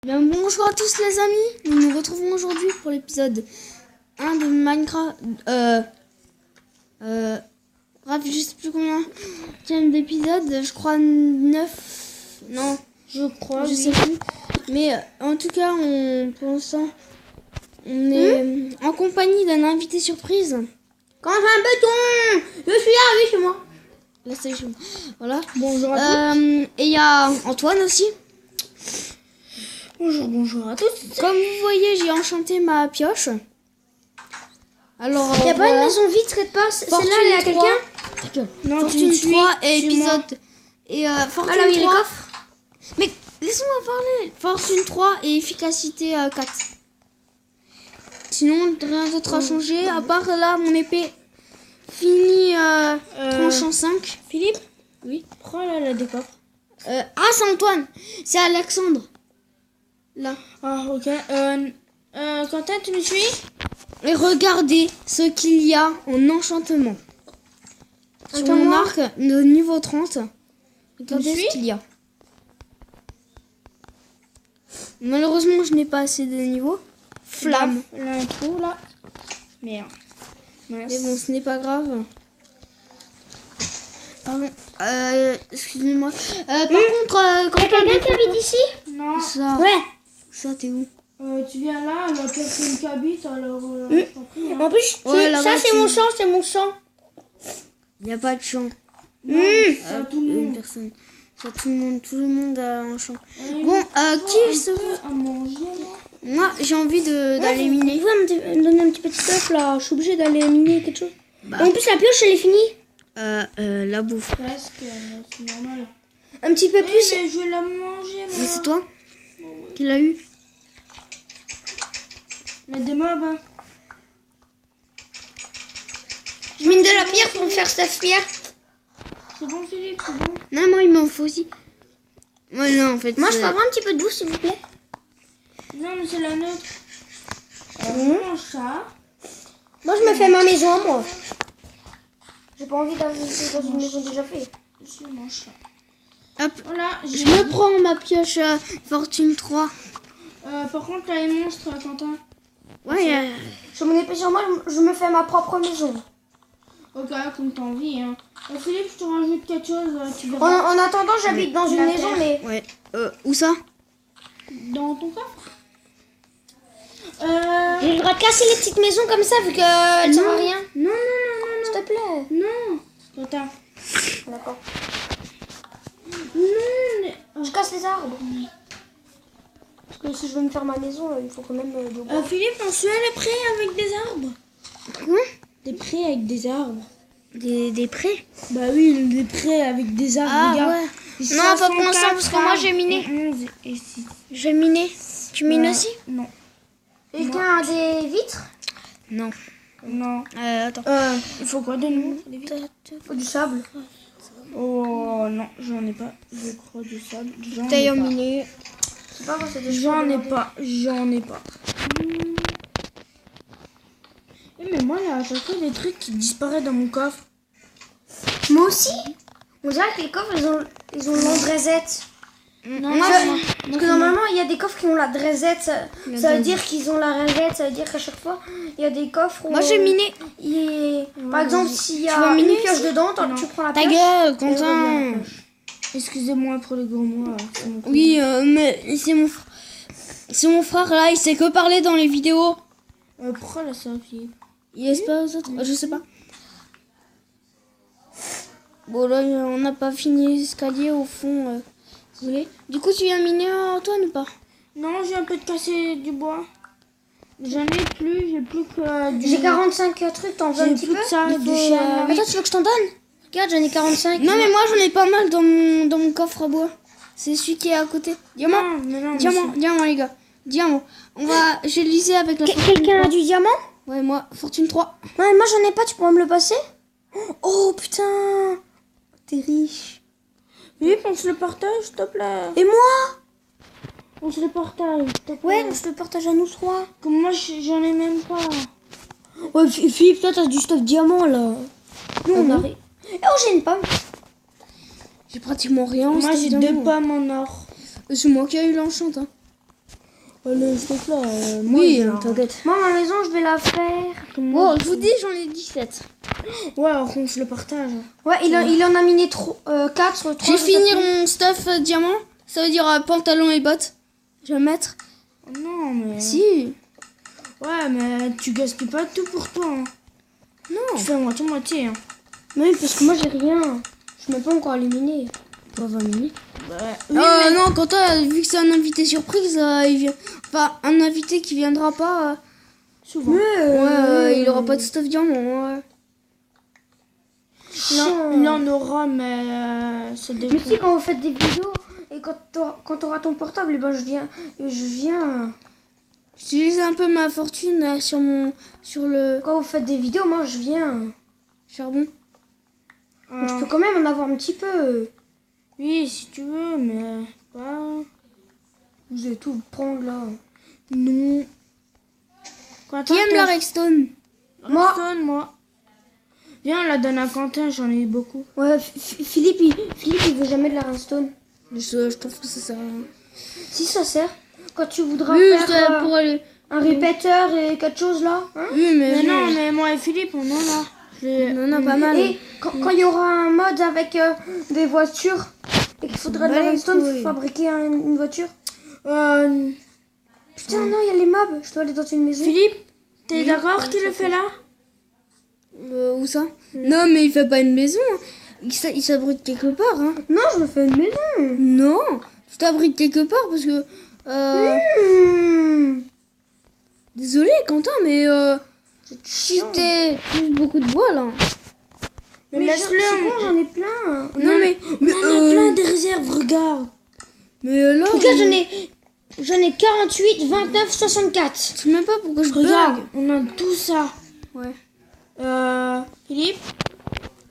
Bien, bonjour à tous les amis, nous nous retrouvons aujourd'hui pour l'épisode 1 de Minecraft. Bref, je sais plus combien d'épisode, je crois 9. Non, je crois, je sais plus. Mais en tout cas, pour l'instant, on est en compagnie d'un invité surprise. Quand j'ai un béton, je suis arrivé chez moi. Là, c'est chez moi. Voilà. Bonjour à tous. Et il y a Antoine aussi. Bonjour à tous. Comme vous voyez, j'ai enchanté ma pioche. Alors, il n'y a pas une maison vide quelque part. Celle-là, il y a quelqu'un. Non, Fortune 3 et épisode. Et Fortune 3. Les coffres. Mais laisse-moi parler. Fortune 3 et efficacité 4. Sinon, rien d'autre à changer. À part là, mon épée finie tranchant 5. Philippe? Oui. Prends là des coffres. Ah, c'est Antoine. C'est Alexandre. Là. Ah, ok. Quentin, tu me suis? Et regardez ce qu'il y a en enchantement. Sur mon arc de niveau 30. Regardez ce qu'il y a. Malheureusement, je n'ai pas assez de niveau. Flamme. Là, un trou, là. Merde. Mais bon, ce n'est pas grave. Pardon. Excusez-moi. Par contre, quand quelqu'un qui habite ici? Non. Ça. Ouais. Ça, t'es où? Tu viens là, la personne qui habite, alors... En plus, ouais, ça c'est mon champ, Il n'y a pas de champ. Ça, tout le monde. Personne. Ça, tout le monde a un champ. Bon, qui se veut à manger, là? Moi, j'ai envie d'aller miner. Vous pouvez me donner un petit œuf, là? Je suis obligée d'aller miner quelque chose. En plus, la pioche, elle est finie. La bouffe. Presque, c'est normal. Un petit peu plus. Mais je vais la manger, moi. Mais c'est toi qui l'a eu? Mais des mobs, hein. Je mine de la pierre pour me faire cette pierre. C'est bon, Philippe, c'est bon. Non, moi, il m'en faut aussi. Moi, non, en fait. Moi, je peux avoir un petit peu de bouffe, s'il vous plaît? Non, mais c'est la nôtre. Je mange ça. Moi, je me fais ma maison, moi. J'ai pas envie d'aller dans une maison déjà faite. Je mange ça. Hop. Voilà, je me prends ma pioche Fortune 3. Par contre, là, les monstres, Quentin. Ouais. Sur mon épée sur moi, je me fais ma propre maison. Ok, comme t'as envie. Hein. Philippe, je te rajoute quelque chose. Tu verras. En attendant, j'habite dans une maison, mais... Ouais. Où ça? Dans ton coffre. J'ai le droit de casser les petites maisons comme ça, vu qu'elles servent à rien. Non. S'il te plaît. Non. Quentin. D'accord. Non. Je casse les arbres. Parce que si je veux me faire ma maison, il faut quand même de bois. Philippe, on suit les prés avec des arbres. Quoi? Des prés avec des arbres. Des prés? Bah oui, des prés avec des arbres. Ah regarde. Ouais. Non, pas pour l'instant, parce que moi j'ai miné. J'ai miné. Tu mines aussi? Non. Quelqu'un a des vitres? Non. Attends. Il faut quoi de nous? Il faut du sable. Oh non, j'en ai pas. Je crois du sable. T'as miné. J'en ai pas. Mais moi, là, à chaque fois, des trucs qui disparaissent dans mon coffre. Moi aussi. On dirait que les coffres, ils ont l'andrésette. Non, parce que normalement, il y a des coffres qui ont la drésette. Ça veut dire qu'ils ont la résette. Ça veut dire qu'à chaque fois, il y a des coffres où... Moi, j'ai miné. Par exemple, s'il y a une pioche dedans, tu prends la pioche. Ta gueule, Quentin. Excusez-moi pour les gros mots. Oui, mais c'est mon frère là, il sait que parler dans les vidéos. Pourquoi là c'est un pied? Il laisse pas aux autres, je sais pas. Bon là, on n'a pas fini l'escalier au fond. Désolé. Du coup, tu viens miner Antoine ou pas? Non, j'ai un peu de casser du bois. J'en ai plus, j'ai plus que du... J'ai 45 trucs, t'en veux un petit peu? Ça, du chien. Attends, tu veux que je t'en donne? Regarde, j'en ai 45. Non, mais moi j'en ai pas mal dans mon coffre à bois. C'est celui qui est à côté. Diamant. Diamant les gars. Diamant. Je vais liser avec la Quelqu'un a du diamant? Ouais, moi, Fortune 3. Ouais, moi j'en ai pas, tu pourras me le passer? Oh putain! T'es riche. Philippe, on se le partage, s'il te plaît. Et moi? On se le partage, s'il te plaît. Ouais, on se le partage à nous trois. Comme moi, j'en ai même pas. Ouais, Philippe, toi, t'as du stuff diamant, là. Nous, on a... Oh, j'ai une pomme. J'ai pratiquement rien. Moi, j'ai 2 pommes en or. C'est moi qui ai eu l'enchant. Hein. Allez, s'il te plaît. Oui, t'inquiète. Moi, ma maison, je vais la faire. Bon, je vous dis, j'en ai 17. Ouais, alors on se le partage. Ouais, il en a miné 4. Je vais finir mon stuff diamant. Ça veut dire pantalon et bottes. Je vais mettre. Non, mais... Si. Ouais, mais tu gaspilles pas tout pour toi. Hein. Non. Tu fais moitié-moitié. Hein. Mais parce que moi, j'ai rien. Je m'ai pas encore éliminé. Pas 20 minutes. Oui, Non, Quentin, vu que c'est un invité surprise, il vient. Enfin, un invité qui viendra pas souvent. il aura pas de stuff diamant. Ouais. Il en aura, mais c'est des... Mais si, quand vous faites des vidéos et quand t'auras ton portable, et ben je viens. J'utilise un peu ma fortune sur le Quand vous faites des vidéos, moi je viens. charbon. Donc, je peux quand même en avoir un petit peu. Oui, si tu veux, mais pas. Vous allez tout prendre là. Non. Qui aime la redstone? Moi. Viens, on la donne à Quentin, j'en ai beaucoup. Ouais, Philippe, il veut jamais de la redstone. Je trouve que ça sert à rien. Si, ça sert. Quand tu voudras faire pour aller... un répéteur et quelque chose là. Hein, oui, mais non, mais moi et Philippe, on en a. On en a pas mal. Et quand il y aura un mode avec des voitures et qu'il faudra de la redstone pour fabriquer une voiture. Putain, non, il y a les mobs. Je dois aller dans une maison. Philippe, t'es d'accord qu'il le fait là? Où ça? Non, mais il fait pas une maison. Il s'abrite quelque part. Hein. Non, je me fais une maison. Non, tu t'abrites quelque part parce que... Désolé, Quentin, mais... si t'es plus beaucoup de bois, là. Mais laisse-le, j'en ai plein. Non, mais on a plein de réserves, regarde. Mais là... En tout cas, j'en ai 48, 29, 64. Je sais même pas pourquoi je regarde. bug. On a tout ça. Ouais. Philippe?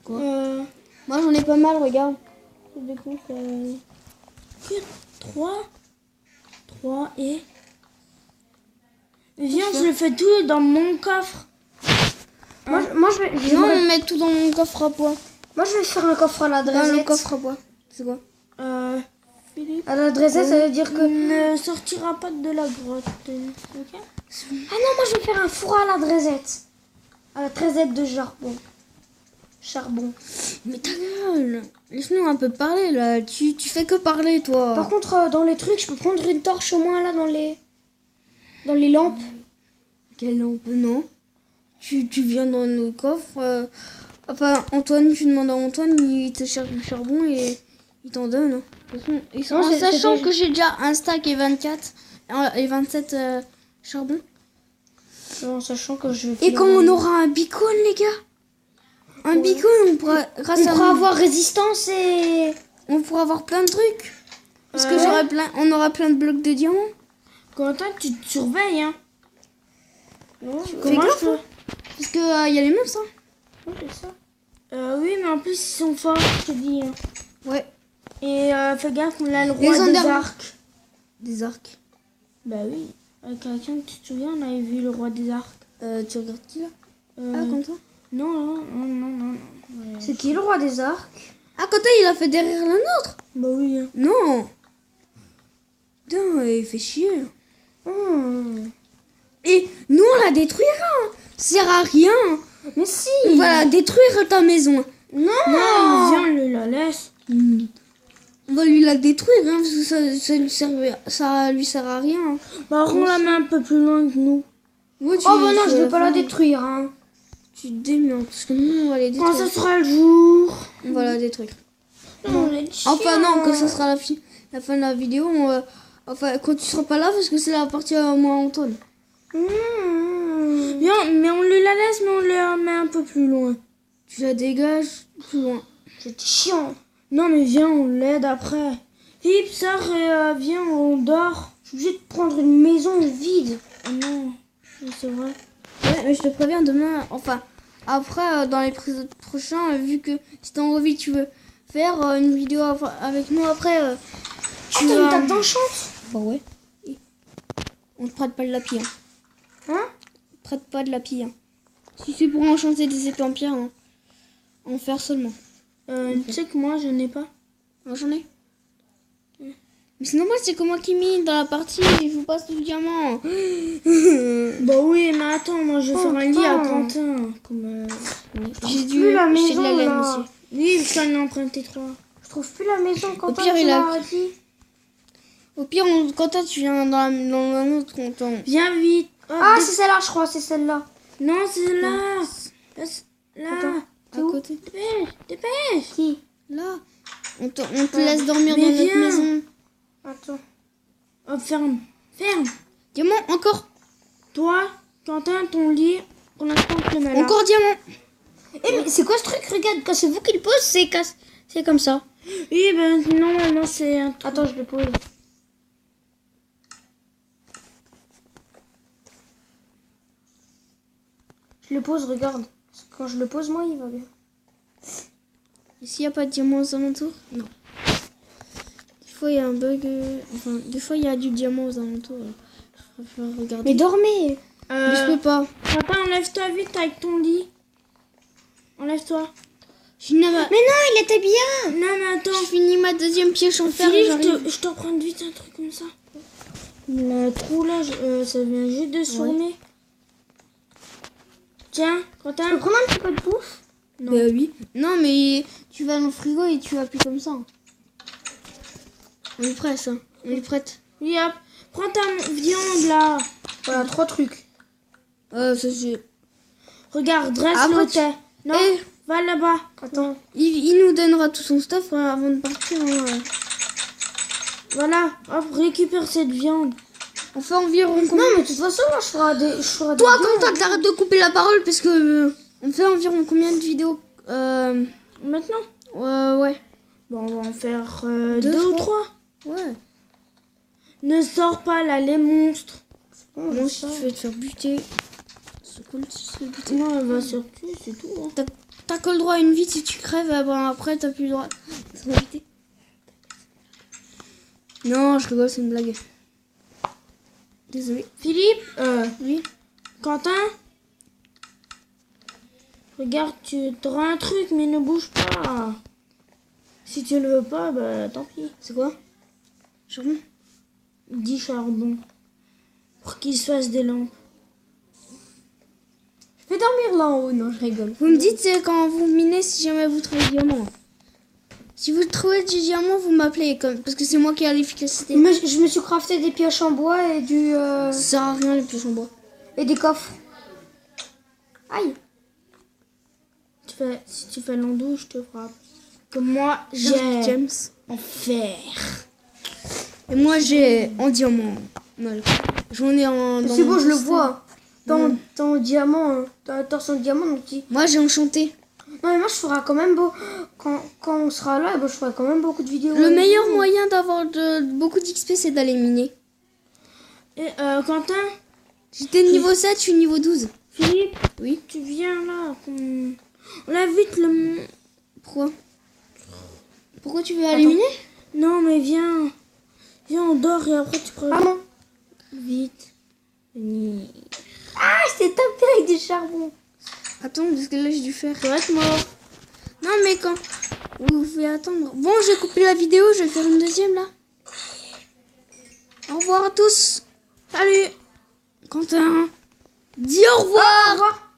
Quoi? Moi, j'en ai pas mal, regarde. Du coup, 3 et... Viens, je le fais tout dans mon coffre. Moi, je vais... Non, on met tout dans mon coffre à bois. Moi, je vais faire un coffre à la dresette. Dans le coffre à bois. C'est quoi? Philippe. À la dresette, ça veut dire que... ne sortira pas de la grotte. Ok? Ah non, moi, je vais faire un four à la dresette. À la dresette de charbon. Mais ta gueule. Laisse-nous un peu parler, là. Tu fais que parler, toi. Par contre, dans les trucs, je peux prendre une torche au moins, là, dans les lampes. Quelle lampe? Non. Tu viens dans nos coffres. Enfin, Antoine, tu demandes à Antoine, il te cherche du charbon et il t'en donne. Hein. En sachant que j'ai déjà un stack et 24 et 27 charbon. En sachant que je... Et quand on aura un beacon, les gars, un beacon, on pourra avoir résistance et... On pourra avoir plein de trucs. Parce que on aura plein de blocs de diamants. Quentin, tu te surveilles, hein. Fais gaffe, hein. Parce que y a les monstres, hein. Oui, c'est ça. Oui, mais en plus, ils sont forts, je te dis. Hein. Ouais. Et fais gaffe, on a le roi des arcs. Des arcs? Bah oui. Avec quelqu'un, tu te souviens, on avait vu le roi des arcs. Tu regardes qui, là? Comme ça? Non. Ouais. C'est qui le roi des arcs? Ah, Quentin, il a fait derrière la nôtre? Bah oui. Hein. Non. Putain, il fait chier. Et nous, on la détruira. Ça sert à rien. Mais si. On va la détruire, ta maison. Non, viens, on la laisse. On va lui la détruire, hein, parce que ça lui sert à rien. Hein. Bah, on la met un peu plus loin que nous. Ouais, bah non, je vais pas la détruire. Hein. Tu te démentes, parce que nous, on va les détruire. Quand ce sera le jour, on va la détruire. Non. Enfin, non, quand ce sera la fin de la vidéo, enfin, quand tu seras pas là, parce que c'est la partie à moi, Antoine. Bien, mais on lui la laisse, mais on la met un peu plus loin. Tu la dégages plus loin. C'est chiant. Non, mais viens, on l'aide après. Philippe, sors et viens, on dort. Je suis obligée de prendre une maison vide. Oh non, c'est vrai. Ouais, mais je te préviens, demain, enfin, après, dans les épisodes prochains, vu que si t'as envie, tu veux faire une vidéo avec nous après, tu as une table d'enchante. Bah ouais. On te prête pas de la pierre. Hein? Prête pas de la pierre. Si c'est pour enchanter des épées en pierre, hein. En fer seulement. Tu sais que moi, je n'ai pas. Moi, j'en ai. Mais c'est normal, c'est comme moi qui mine dans la partie, je vous passe tout le diamant. Bah oui, mais attends, moi je vais faire un lit à Quentin. Comme, J'ai plus la maison, de la laine là. aussi. Oui, je t'en ai emprunté 3. Je trouve plus la maison quand pire, il a... Au pire, quand toi tu viens dans un autre content. Viens vite. Hop, Ah, c'est celle-là, je crois, c'est celle-là. non, c'est là. Là. À côté. Dépêche. Qui? Là. On te laisse dormir Mais dans notre viens. maison. Attends. Hop, ferme. Ferme. Diamant, encore. Toi, Quentin, ton lit, pour l'instant, je le mets là. Encore diamant. Eh, mais c'est quoi ce truc? Regarde, quand c'est vous qui le pose, c'est comme ça. Oui, ben non, c'est un truc. Attends, je le pose. Je le pose, regarde. Quand je le pose, moi, il va bien. Ici, il n'y a pas de diamant aux alentours? Non. Des fois, il y a un bug. Enfin, des fois, il y a du diamant aux alentours. Je préfère regarder. Mais dormez. Mais je peux pas. Papa, enlève-toi vite avec ton lit. Enlève-toi. Je n'avais... Mais non, il était bien. Non, mais attends. Je finis ma deuxième pièce en fer. et Philippe, j'arrive. je t'emprunte vite un truc comme ça. Le trou là, ça vient juste de se former. Tiens, Tu peux Quentin. prendre un petit peu de bouffe? Bah oui. Non, mais tu vas dans le frigo et tu appuies comme ça. On est prêt, ça. On est prête. Oui, hop. Prends ta viande là. Voilà, 3 trucs. Ça c'est... Regarde, dresse Après, le thé. Non, Eh, va là-bas. Attends. il nous donnera tout son stuff avant de partir. Hein. Voilà, hop, récupère cette viande. On fait environ combien? Non, mais de toute façon, moi, je ferai des Toi, vidéos. Quentin, t'arrêtes de couper la parole parce que... on fait environ combien de vidéos? Maintenant. Ouais. Bon, on va en faire Deux, 2 ou trois. 3. Ouais. Ne sors pas là, les monstres. Moi, si tu veux te faire buter... C'est cool si tu te fais buter. Non, elle va sortir, c'est tout. Hein. T'as que le droit à une vie, si tu crèves, après t'as plus le droit de te faire buter. Non, je rigole, c'est une blague. Désolé. Philippe, Oui. Quentin, regarde, tu auras un truc, mais ne bouge pas. Si tu le veux pas, bah tant pis. C'est quoi? Charbon? 10 charbons. Pour qu'il se fasse des lampes. Je vais dormir là en haut. Non, je rigole. Vous me dites quand vous minez si jamais vous trouvez du diamant. Si vous trouvez du diamant, vous m'appelez parce que c'est moi qui ai l'efficacité. Je me suis crafté des pioches en bois et Ça sert à rien les pioches en bois. et des coffres. Aïe. Si tu fais l'andou, je te frappe. Comme moi, J'ai j'ai James. en fer. Et moi j'ai en diamant. Mal. J'en ai en. dans C'est mon bon, je le système. vois. Ton diamant, t'as un torse en diamant, donc tu... Moi j'ai enchanté. Non, mais moi, je ferai quand même beau... Quand on sera là, je ferai quand même beaucoup de vidéos. Le meilleur moyen d'avoir beaucoup d'XP, c'est d'aller miner. Et Quentin, J'étais niveau 7, je suis niveau 12. Philippe, Oui. tu viens là. On l'a vite le... Pourquoi? Pourquoi tu veux aller miner? Non, mais viens. Viens, on dort et après tu prends... Ah non. Vite. Ah, je t'ai tapé avec des charbons. Attends, parce que là j'ai dû faire. Tu vas être mort. Non, mais quand vous pouvez attendre. Bon, j'ai coupé la vidéo, je vais faire une deuxième là. Au revoir à tous. Salut. Quentin. Dis au revoir. Au revoir.